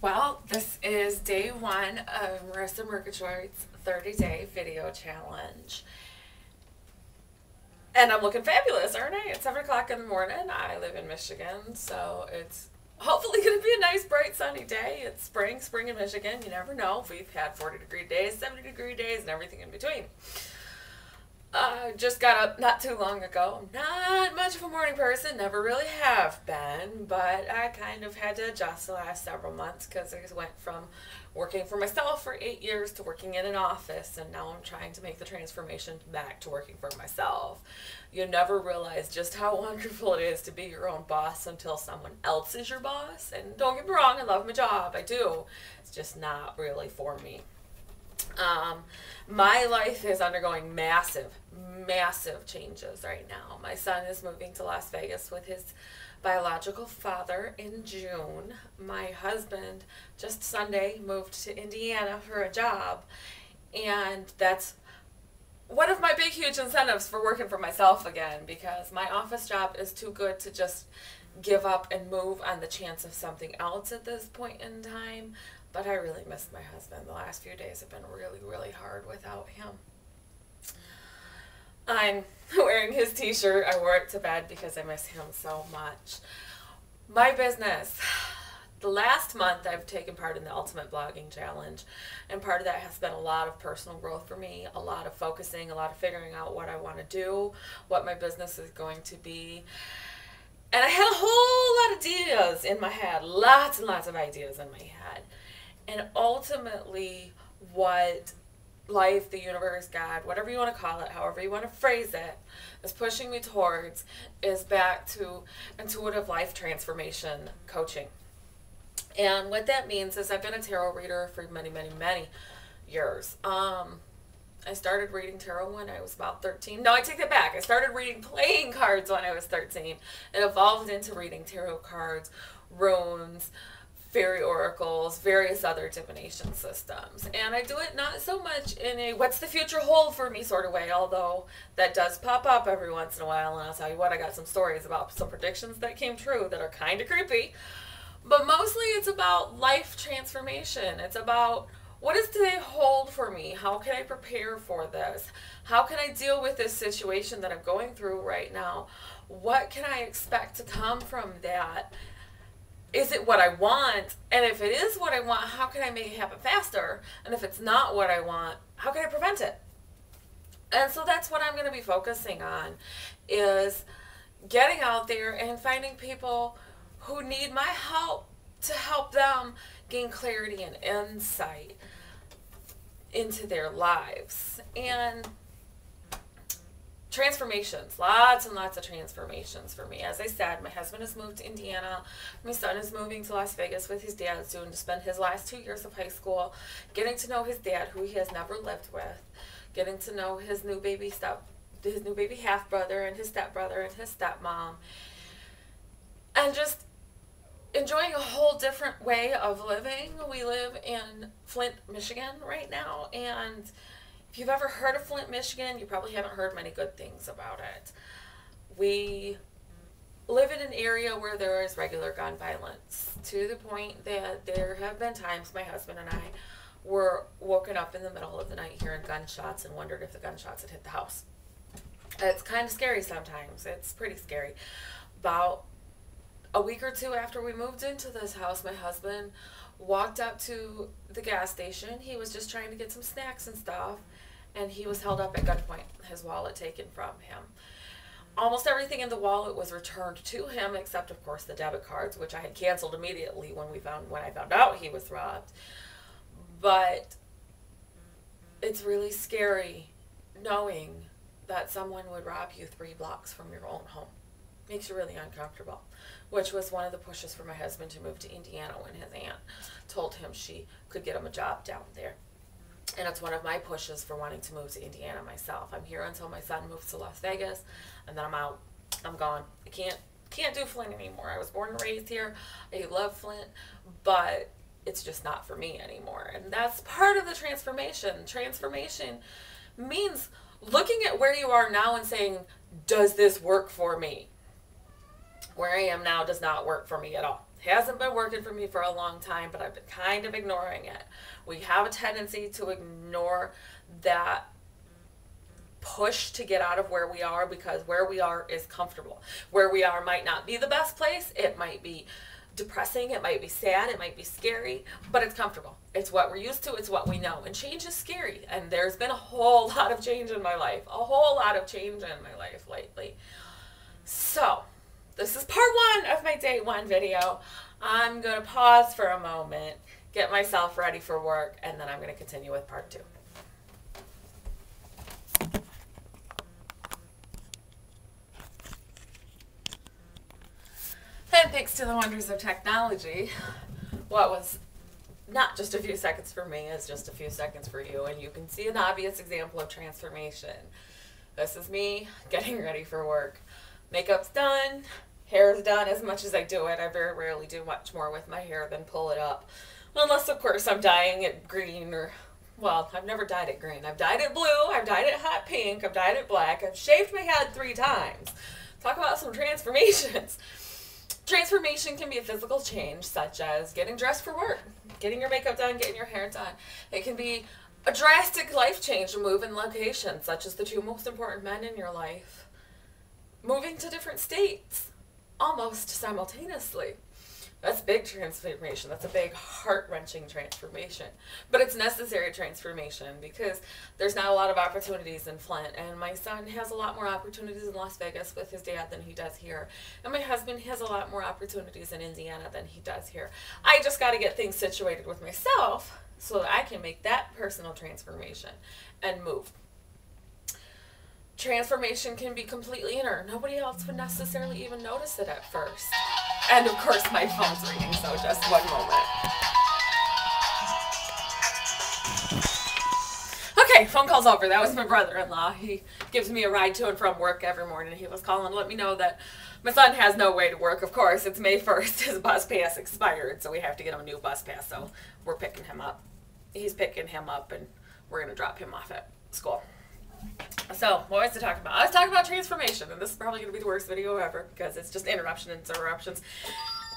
Well, this is day one of Marisa Murgatroyd's 30-day video challenge. And I'm looking fabulous, aren't I? It's 7 o'clock in the morning. I live in Michigan, so it's hopefully going to be a nice, bright, sunny day. It's spring in Michigan. You never know. We've had 40-degree days, 70-degree days, and everything in between. Just got up not too long ago. Not much of a morning person, never really have been, but I kind of had to adjust the last several months because I went from working for myself for 8 years to working in an office, and now I'm trying to make the transformation back to working for myself. You never realize just how wonderful it is to be your own boss until someone else is your boss. And don't get me wrong, I love my job, I do. It's just not really for me. My life is undergoing massive changes right now. My son is moving to Las Vegas with his biological father in June. My husband just Sunday moved to Indiana for a job, and that's one of my big huge incentives for working for myself again, because my office job is too good to just give up and move on the chance of something else at this point in time. But I really missed my husband. The last few days have been really hard without him. I'm wearing his t-shirt. I wore it to bed because I miss him so much. My business. The last month I've taken part in the Ultimate Blogging Challenge, and part of that has been a lot of personal growth for me, a lot of focusing, a lot of figuring out what I want to do, what my business is going to be. And I had a whole lot of ideas in my head, lots and lots of ideas in my head. And ultimately, what life, the universe, God, whatever you want to call it, however you want to phrase it, is pushing me towards is back to intuitive life transformation coaching. And what that means is I've been a tarot reader for many years. I started reading tarot when I was about 13. No, I take that back. I started reading playing cards when I was 13. It evolved into reading tarot cards, runes, fairy oracles, various other divination systems. And I do it not so much in a what's the future hold for me sort of way, although that does pop up every once in a while. And I'll tell you what, I got some stories about some predictions that came true that are kind of creepy. But mostly it's about life transformation. It's about, what does today hold for me? How can I prepare for this? How can I deal with this situation that I'm going through right now? What can I expect to come from that? Is it what I want? And if it is what I want, how can I make it happen faster? And if it's not what I want, how can I prevent it? And so that's what I'm going to be focusing on, is getting out there and finding people who need my help to help them gain clarity and insight into their lives. And transformations, lots and lots of transformations for me. As I said, my husband has moved to Indiana. My son is moving to Las Vegas with his dad soon to spend his last 2 years of high school, getting to know his dad, who he has never lived with, getting to know his new baby half brother and his stepbrother and his stepmom, and just enjoying a whole different way of living. We live in Flint, Michigan right now, and if you've ever heard of Flint, Michigan, you probably haven't heard many good things about it. We live in an area where there is regular gun violence, to the point that there have been times my husband and I were woken up in the middle of the night hearing gunshots and wondered if the gunshots had hit the house. It's kind of scary sometimes. It's pretty scary. About a week or two after we moved into this house, my husband walked up to the gas station. He was just trying to get some snacks and stuff, and he was held up at gunpoint, his wallet taken from him. Almost everything in the wallet was returned to him, except of course the debit cards, which I had canceled immediately when I found out he was robbed. But it's really scary knowing that someone would rob you 3 blocks from your own home. Makes you really uncomfortable, which was one of the pushes for my husband to move to Indiana when his aunt told him she could get him a job down there. And it's one of my pushes for wanting to move to Indiana myself. I'm here until my son moves to Las Vegas, and then I'm out. I'm gone. I can't do Flint anymore. I was born and raised here. I love Flint, but it's just not for me anymore. And that's part of the transformation. Transformation means looking at where you are now and saying, does this work for me? Where I am now does not work for me at all. It hasn't been working for me for a long time, but I've been kind of ignoring it. We have a tendency to ignore that push to get out of where we are because where we are is comfortable. Where we are might not be the best place. It might be depressing, it might be sad, it might be scary, but it's comfortable. It's what we're used to, it's what we know. And change is scary. And there's been a whole lot of change in my life. A whole lot of change in my life lately. So, this is part 1 of my day 1 video. I'm going to pause for a moment, get myself ready for work, and then I'm going to continue with part 2. And thanks to the wonders of technology, what was not just a few seconds for me is just a few seconds for you. And you can see an obvious example of transformation. This is me getting ready for work. Makeup's done, hair's done. As much as I do it, I very rarely do much more with my hair than pull it up. Unless, of course, I'm dyeing it green or, well, I've never dyed it green. I've dyed it blue, I've dyed it hot pink, I've dyed it black, I've shaved my head 3 times. Talk about some transformations. Transformation can be a physical change, such as getting dressed for work, getting your makeup done, getting your hair done. It can be a drastic life change, a move in location, such as the 2 most important men in your life moving to different states almost simultaneously. That's big transformation. That's a big heart-wrenching transformation. But it's necessary transformation because there's not a lot of opportunities in Flint. And my son has a lot more opportunities in Las Vegas with his dad than he does here. And my husband has a lot more opportunities in Indiana than he does here. I just got to get things situated with myself so that I can make that personal transformation and move. Transformation can be completely inner. Nobody else would necessarily even notice it at first. And of course my phone's ringing, so just one moment. Okay, phone call's over. That was my brother-in-law. He gives me a ride to and from work every morning. He was calling to let me know that my son has no way to work. Of course, it's May 1st. His bus pass expired, so we have to get him a new bus pass. So we're picking him up. He's picking him up, and we're going to drop him off at school. So, what was I talking about? I was talking about transformation, and this is probably going to be the worst video ever because it's just interruptions.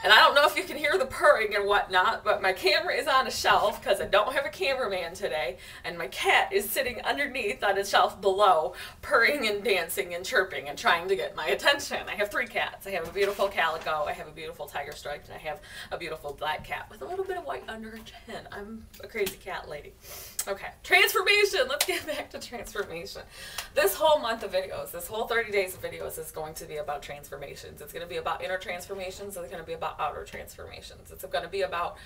And I don't know if you can hear the purring and whatnot, but my camera is on a shelf because I don't have a cameraman today, and my cat is sitting underneath on a shelf below, purring and dancing and chirping and trying to get my attention. I have 3 cats. I have a beautiful calico, I have a beautiful tiger striped, and I have a beautiful black cat with a little bit of white under her chin. I'm a crazy cat lady. Okay, transformation. Let's get back to transformation. This whole month of videos, this whole 30 days of videos is going to be about transformations. It's going to be about inner transformations. It's going to be about outer transformations. It's going to be about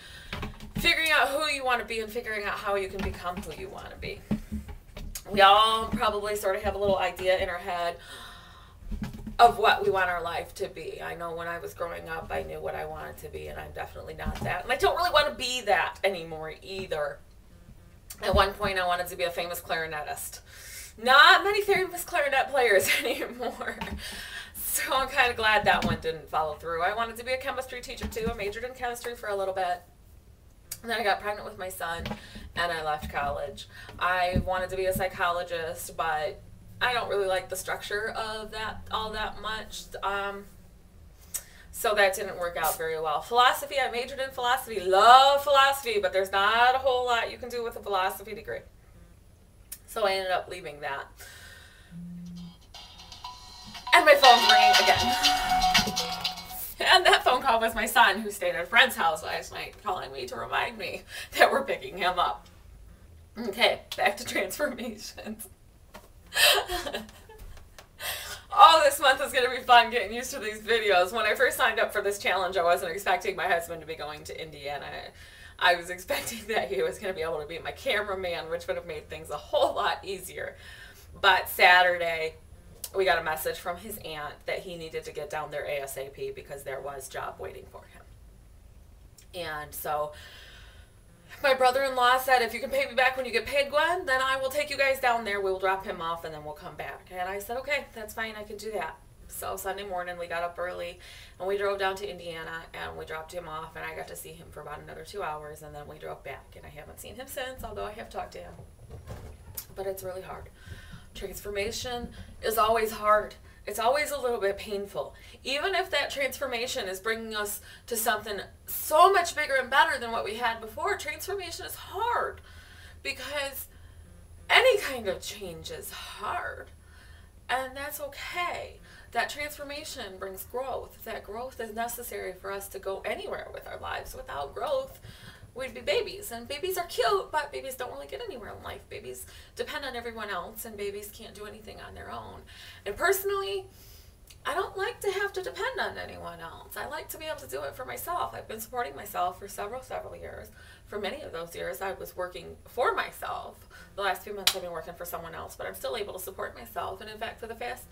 figuring out who you want to be and figuring out how you can become who you want to be. We all probably sort of have a little idea in our head of what we want our life to be. I know when I was growing up, I knew what I wanted to be, and I'm definitely not that. And I don't really want to be that anymore either. At one point, I wanted to be a famous clarinetist. Not many famous clarinet players anymore. So I'm kind of glad that one didn't follow through. I wanted to be a chemistry teacher too. I majored in chemistry for a little bit. And then I got pregnant with my son and I left college. I wanted to be a psychologist, but I don't really like the structure of that all that much. So that didn't work out very well. Philosophy, I majored in philosophy. Love philosophy, but there's not a whole lot you can do with a philosophy degree. So I ended up leaving that. And my phone's ringing again. And that phone call was my son, who stayed at a friend's house last night, calling me to remind me that we're picking him up. Okay, back to transformations. Oh, this month is going to be fun getting used to these videos. When I first signed up for this challenge, I wasn't expecting my husband to be going to Indiana. I was expecting that he was going to be able to be my cameraman, which would have made things a whole lot easier. But Saturday, we got a message from his aunt that he needed to get down there ASAP because there was a job waiting for him. And so my brother-in-law said, if you can pay me back when you get paid, Gwen, then I will take you guys down there. We'll drop him off and then we'll come back. And I said, okay, that's fine. I can do that. So Sunday morning we got up early and we drove down to Indiana and we dropped him off, and I got to see him for about another 2 hours, and then we drove back, and I haven't seen him since, although I have talked to him. But it's really hard. Transformation is always hard. It's always a little bit painful. Even if that transformation is bringing us to something so much bigger and better than what we had before, transformation is hard because any kind of change is hard. And that's okay. That transformation brings growth. That growth is necessary for us to go anywhere with our lives. Without growth, we'd be babies. And babies are cute, but babies don't really get anywhere in life. Babies depend on everyone else, and babies can't do anything on their own. And personally, I don't like to have to depend on anyone else. I like to be able to do it for myself. I've been supporting myself for several years. For many of those years, I was working for myself. The last few months, I've been working for someone else, but I'm still able to support myself. And in fact, for the past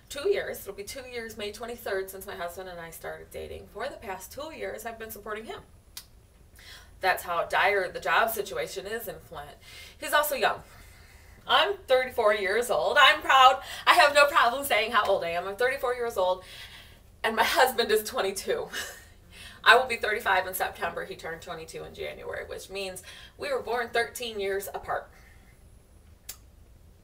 2 years, it'll be 2 years, May 23rd, since my husband and I started dating. For the past 2 years, I've been supporting him. That's how dire the job situation is in Flint. He's also young. I'm 34 years old. I'm proud. I have no problem saying how old I am. I'm 34 years old, and my husband is 22. I will be 35 in September. He turned 22 in January, which means we were born 13 years apart.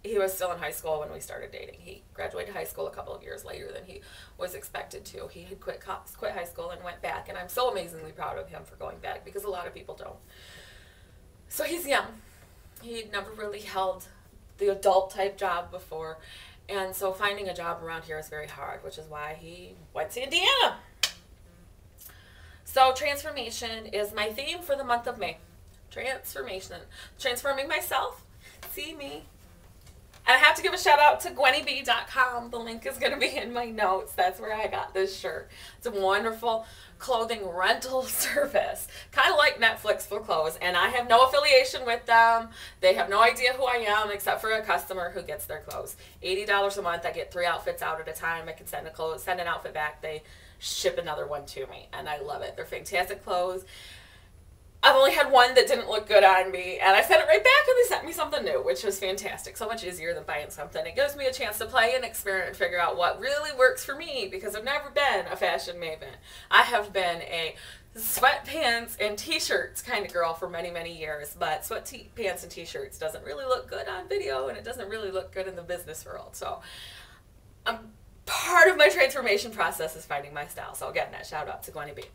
He was still in high school when we started dating. He graduated high school a couple of years later than he was expected to. He had quit high school and went back, and I'm so amazingly proud of him for going back because a lot of people don't. So he's young. He'd never really held the adult type job before, and so finding a job around here is very hard, which is why he went to Indiana. So transformation is my theme for the month of May. Transformation. Transforming myself. See me. And I have to give a shout out to GwynneB.com. The link is going to be in my notes. That's where I got this shirt. It's a wonderful clothing rental service. Kind of like Netflix for clothes. And I have no affiliation with them. They have no idea who I am except for a customer who gets their clothes. $80 a month. I get 3 outfits out at a time. I can send an outfit back. They ship another one to me. And I love it. They're fantastic clothes. I've only had one that didn't look good on me, and I sent it right back, and they sent me something new, which was fantastic. So much easier than buying something. It gives me a chance to play and experiment and figure out what really works for me, because I've never been a fashion maven. I have been a sweatpants and t-shirts kind of girl for many years, but sweatpants and t-shirts doesn't really look good on video, and it doesn't really look good in the business world. So part of my transformation process is finding my style. So again, that shout out to GwynneB.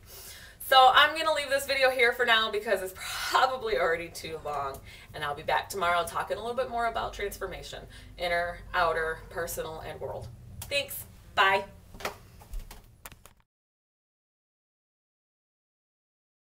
So I'm going to leave this video here for now because it's probably already too long. And I'll be back tomorrow talking a little bit more about transformation. Inner, outer, personal, and world. Thanks. Bye.